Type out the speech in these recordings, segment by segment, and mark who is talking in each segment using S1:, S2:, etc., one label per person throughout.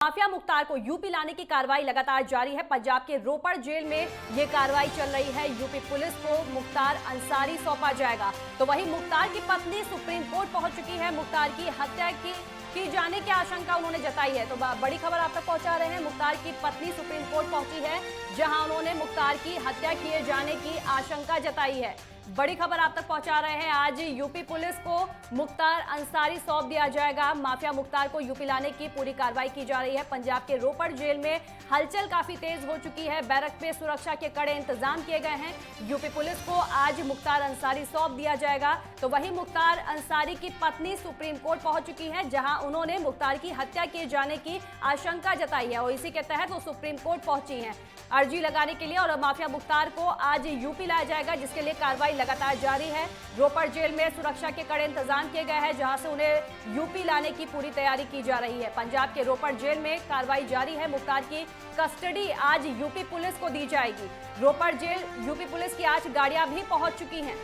S1: Mafia Mukhtar को UP लाने की कार्रवाई लगातार जारी है। पंजाब के रोपड़ जेल में ये कार्रवाई चल रही है। यूपी पुलिस को मुख्तार अंसारी सौंपा जाएगा। तो वहीं मुख्तार की पत्नी सुप्रीम कोर्ट पहुंच चुकी है। मुख्तार की हत्या की जाने की आशंका उन्होंने जताई है। तो बड़ी खबर आप तक पहुंचा रहे हैं। मुख्तार की पत्नी सुप्रीम कोर्ट पहुंची है, जहां उन्होंने मुख्तार की हत्या किए जाने की आशंका जताई है। बड़ी खबर आप तक पहुंचा रहे हैं। आज यूपी पुलिस को मुख्तार अंसारी सौंप दिया जाएगा। माफिया मुख्तार को यूपी लाने की पूरी कार्रवाई की जा रही है। पंजाब के रोपड़ जेल में हलचल काफी तेज हो चुकी है। बैरक पे सुरक्षा के कड़े इंतजाम किए गए हैं। यूपी पुलिस को आज मुख्तार अंसारी सौंप दिया जाएगा। तो वहीं मुख्तार अंसारी की पत्नी सुप्रीम कोर्ट पहुंच चुकी है, जहां उन्होंने मुख्तार की हत्या किए जाने की आशंका जताई है और इसी के तहत वो सुप्रीम कोर्ट पहुंची हैं अर्जी लगाने के लिए। और माफिया मुख्तार को आज यूपी लाया जाएगा, जिसके लिए कार्रवाई लगातार जारी है। रोपड़ जेल में सुरक्षा के कड़े इंतजाम किए गए हैं, जहां से उन्हें यूपी लाने की पूरी तैयारी की जा रही है। पंजाब के रोपड़ जेल में कार्रवाई जारी है। मुख्तार की कस्टडी आज यूपी पुलिस को दी जाएगी। रोपड़ जेल यूपी पुलिस की आज गाड़ियां भी पहुंच चुकी हैं।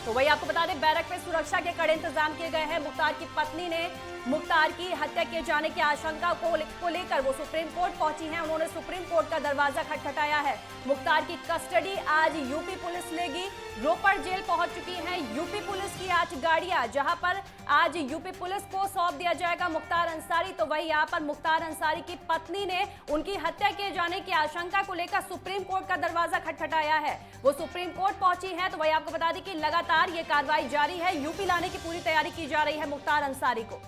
S1: तो वही आपको बता दें, बैरक में सुरक्षा के कड़े इंतजाम किए गए हैं। मुख्तार की पत्नी ने मुख्तार की हत्या किए जाने की आशंका को लेकर वो सुप्रीम कोर्ट पहुंची हैं। उन्होंने सुप्रीम कोर्ट का दरवाजा खटखटाया है। मुख्तार की कस्टडी आज यूपी पुलिस लेगी। रोपड़ जेल पहुंच चुकी है यूपी पुलिस की आज गाड़ियां, जहां पर आज यूपी पुलिस को सौंप दिया जाएगा मुख्तार अंसारी। तो वही यहाँ पर मुख्तार अंसारी की पत्नी ने उनकी हत्या किए जाने की आशंका को लेकर सुप्रीम कोर्ट का दरवाजा खटखटाया है। वो सुप्रीम कोर्ट पहुंची है। तो वही आपको बता दें कि लगातार ये कार्रवाई जारी है। यूपी लाने की पूरी तैयारी की जा रही है मुख्तार अंसारी को।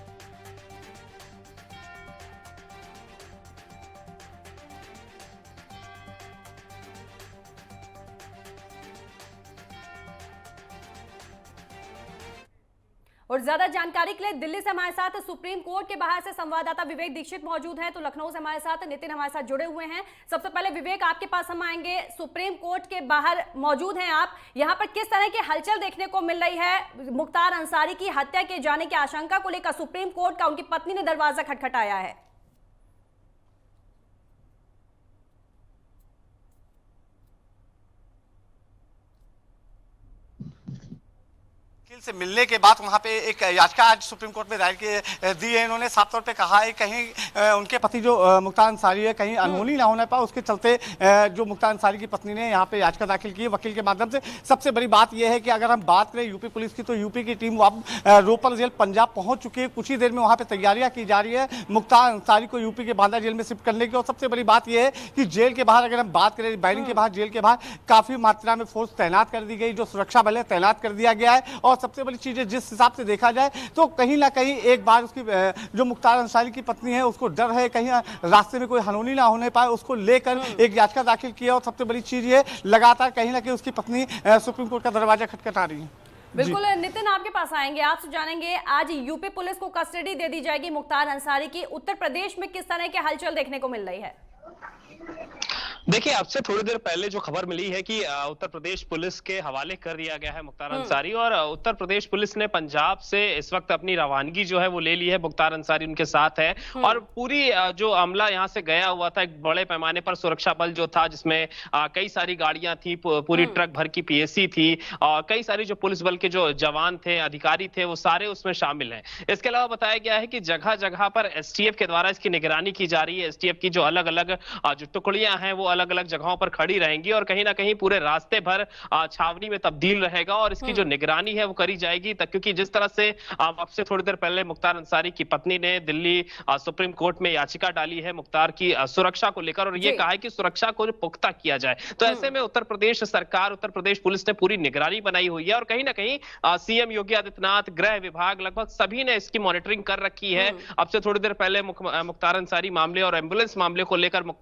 S1: और ज्यादा जानकारी के लिए दिल्ली से हमारे साथ सुप्रीम कोर्ट के बाहर से संवाददाता विवेक दीक्षित मौजूद हैं। तो लखनऊ से हमारे साथ नितिन हमारे साथ जुड़े हुए हैं। सबसे पहले विवेक, आपके पास हम आएंगे। सुप्रीम कोर्ट के बाहर मौजूद हैं आप, यहाँ पर किस तरह की हलचल देखने को मिल रही है? मुख्तार अंसारी की हत्या किए जाने की आशंका को लेकर सुप्रीम कोर्ट का उनकी पत्नी ने दरवाजा खटखटाया है।
S2: से मिलने के बाद वहां पे एक याचिका आज सुप्रीम कोर्ट में दायर दी है। इन्होंने साफ तौर पे कहा है कहीं उनके पति जो मुख्तार अंसारी है कहीं अनहोनी ना होने पाए, उसके चलते जो मुख्तार अंसारी की पत्नी ने यहाँ पे याचिका दाखिल की है वकील के माध्यम से। सबसे बड़ी बात यह है कि अगर हम बात करें यूपी पुलिस की, तो यूपी की टीम अब रोपड़ जेल पंजाब पहुंच चुकी है। कुछ ही देर में वहां पे तैयारियां की जा रही है मुख्तार अंसारी को यूपी के बांदा जेल में शिफ्ट करने की। और सबसे बड़ी बात यह है कि जेल के बाहर अगर हम बात करें, बैरिंग के बाहर, जेल के बाहर काफी मात्रा में फोर्स तैनात कर दी गई, जो सुरक्षा बल है तैनात कर दिया गया है। और सबसे बड़ी चीज है, जिस हिसाब से देखा जाए तो कहीं ना कहीं एक बार उसकी जो मुख्तार अंसारी की पत्नी है उसको डर है कहीं रास्ते में कोई अनहोनी ना होने पाए, उसको लेकर एक याचिका दाखिल किया। और सबसे बड़ी चीज ये लगातार कहीं ना कहीं उसकी पत्नी सुप्रीम कोर्ट का दरवाजा खटखटा रही है।
S1: बिल्कुल नितिन, आपके पास आएंगे, आपसे जानेंगे आज यूपी पुलिस को कस्टडी दे दी जाएगी मुख्तार अंसारी की। उत्तर प्रदेश में किस तरह के हलचल देखने को मिल रही है?
S3: देखिए, अब से थोड़ी देर पहले जो खबर मिली है कि उत्तर प्रदेश पुलिस के हवाले कर दिया गया है मुख्तार अंसारी, और उत्तर प्रदेश पुलिस ने पंजाब से इस वक्त अपनी रवानगी जो है वो ले ली है। मुख्तार अंसारी उनके साथ है और पूरी जो अमला यहाँ से गया हुआ था, एक बड़े पैमाने पर सुरक्षा बल जो था, जिसमें कई सारी गाड़ियां थी, पूरी ट्रक भर की पीएसी थी और कई सारी जो पुलिस बल के जो जवान थे, अधिकारी थे, वो सारे उसमें शामिल हैं। इसके अलावा बताया गया है कि जगह जगह पर एसटीएफ के द्वारा इसकी निगरानी की जा रही है। एसटीएफ की जो अलग अलग जो टुकड़ियां हैं वो अलग अलग जगहों पर खड़ी रहेंगी और कहीं ना कहीं पूरे रास्ते भर छावनी में तब्दील रहेगा और इसकी जो निगरानी है वो करी जाएगी। क्योंकि जिस तरह से अब से थोड़ी देर पहले मुख्तार अंसारी की पत्नी ने दिल्ली सुप्रीम कोर्ट में याचिका डाली है मुख्तार की सुरक्षा को लेकर, और ये कहा है कि सुरक्षा को पुख्ता किया जाए। तो ऐसे में उत्तर प्रदेश सरकार, उत्तर प्रदेश पुलिस ने पूरी निगरानी बनाई हुई है और कहीं ना कहीं सीएम योगी आदित्यनाथ, गृह विभाग, लगभग सभी ने इसकी मॉनिटरिंग कर रखी है। अब से थोड़ी देर पहले मुख्तार अंसारी मामले और एम्बुलेंस मामले को लेकर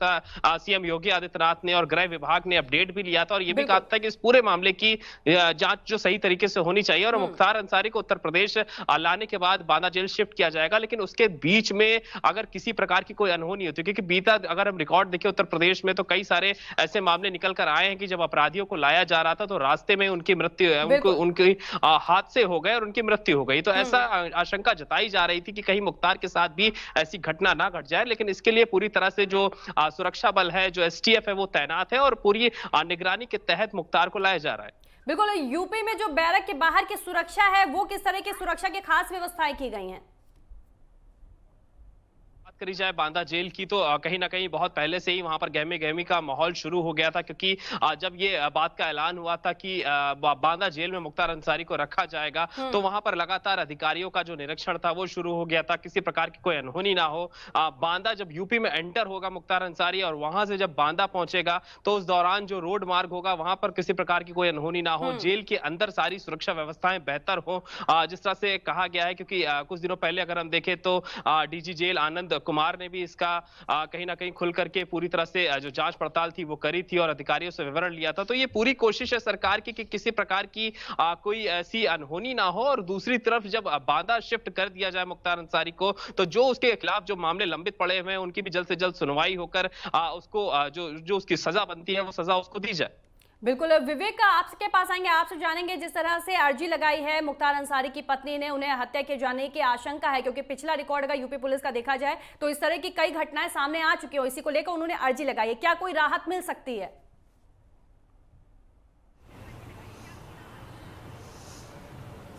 S3: सीएम योगी आदित्यनाथ ने और गृह विभाग ने अपडेट भी लिया था और यह भी कहा था कि इस पूरे मामले की जांच जो सही तरीके से होनी चाहिए और मुख्तार अंसारी को उत्तर प्रदेश लाने के बाद बांदा जेल शिफ्ट किया जाएगा। लेकिन उसके बीच में अगर किसी प्रकार की कोई अनहोनी होती है, क्योंकि बीता अगर हम रिकॉर्ड देखें उत्तर प्रदेश में, तो कई सारे ऐसे मामले निकल कर आए हैं कि जब अपराधियों को लाया जा रहा था तो रास्ते में उनकी मृत्यु उनकी हादसे हो गए और उनकी मृत्यु हो गई। तो ऐसा आशंका जताई जा रही थी कि कहीं मुख्तार के साथ भी ऐसी घटना ना घट जाए। लेकिन इसके लिए पूरी तरह से जो सुरक्षा बल है, जो एसटीएफ है, वो तैनात है और पूरी निगरानी के तहत मुख्तार को लाया जा रहा है।
S1: बिल्कुल, यूपी में जो बैरक के बाहर की सुरक्षा है वो किस तरह की सुरक्षा की खास व्यवस्थाएं की गई हैं?
S3: करी जाए बांदा जेल की तो कहीं ना कहीं बहुत पहले से ही वहां पर गहमे गहमी का माहौल शुरू हो गया था, क्योंकि जब ये बात का ऐलान हुआ था कि बांदा जेल में मुख्तार अंसारी को रखा जाएगा, तो वहां पर लगातार अधिकारियों का जो निरीक्षण था वो शुरू हो गया था, किसी प्रकार की कोई अनहोनी ना हो। बांदा जब यूपी में एंटर होगा मुख्तार अंसारी और वहां से जब बांदा पहुंचेगा तो उस दौरान जो रोड मार्ग होगा वहां पर किसी प्रकार की कोई अनहोनी ना हो, जेल के अंदर सारी सुरक्षा व्यवस्थाएं बेहतर हो, जिस तरह से कहा गया है। क्योंकि कुछ दिनों पहले अगर हम देखें तो डीजी जेल आनंद कुमार ने भी इसका कहीं ना कहीं खुल करके पूरी तरह से जो जांच पड़ताल थी वो करी थी और अधिकारियों से विवरण लिया था। तो ये पूरी कोशिश है सरकार की कि किसी प्रकार की कोई ऐसी अनहोनी ना हो, और दूसरी तरफ जब बांदा शिफ्ट कर दिया जाए मुख्तार अंसारी को, तो जो उसके खिलाफ जो मामले लंबित पड़े हुए हैं उनकी भी जल्द से जल्द सुनवाई होकर उसको जो उसकी सजा बनती है वो सजा उसको दी जाए।
S1: बिल्कुल विवेक, आपके पास आएंगे, आपसे जानेंगे जिस तरह से अर्जी लगाई है मुख्तार अंसारी की पत्नी ने, उन्हें हत्या किए जाने की आशंका है, क्योंकि पिछला रिकॉर्ड अगर यूपी पुलिस का देखा जाए तो इस तरह की कई घटनाएं सामने आ चुकी हो, इसी को लेकर उन्होंने अर्जी लगाई है। क्या कोई राहत मिल सकती है?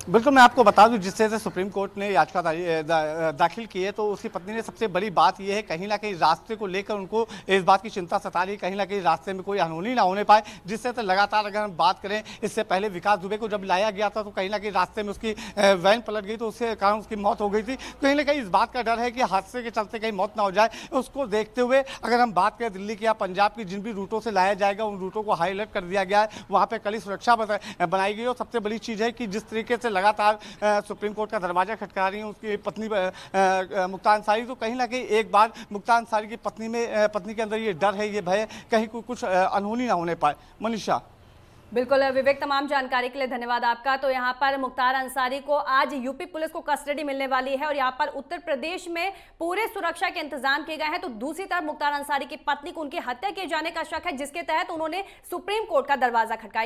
S2: बिल्कुल, मैं आपको बता दूं, जिस तरह से सुप्रीम कोर्ट ने याचिका दाखिल की है, तो उसकी पत्नी ने सबसे बड़ी बात यह है कहीं ना कहीं रास्ते को लेकर उनको इस बात की चिंता सता रही है, कहीं ना कहीं रास्ते में कोई अनहोनी ना होने पाए। जिस तरह से लगातार अगर हम बात करें, इससे पहले विकास दुबे को जब लाया गया था तो कहीं ना कहीं रास्ते में उसकी वैन पलट गई, तो उसके कारण उसकी मौत हो गई थी। कहीं ना कहीं इस बात का डर है कि हादसे के चलते कहीं मौत ना हो जाए। उसको देखते हुए अगर हम बात करें दिल्ली की या पंजाब की जिन भी रूटों से लाया जाएगा, उन रूटों को हाई अलर्ट कर दिया गया है, वहाँ पर कड़ी सुरक्षा बनाई गई। और सबसे बड़ी चीज़ है कि जिस तरीके से लगातार सुप्रीम कोर्ट का दरवाजा खटका रही है उसकी पत्नी मुख्तार अंसारी, तो कहीं ना कहीं एक बार मुख्तार अंसारी की पत्नी के अंदर ये डर है, ये भय, कहीं कुछ अनहोनी ना होने पाए। मनीषा।
S1: बिल्कुल विवेक, तमाम जानकारी के लिए धन्यवाद आपका। तो यहाँ पर मुख्तार अंसारी को आज यूपी पुलिस को कस्टडी मिलने वाली है और यहाँ पर उत्तर प्रदेश में पूरे सुरक्षा के इंतजाम किए गए हैं। तो दूसरी तरफ मुख्तार अंसारी की पत्नी को उनकी हत्या किए जाने का शक है, जिसके तहत उन्होंने सुप्रीम कोर्ट का दरवाजा खटकाया।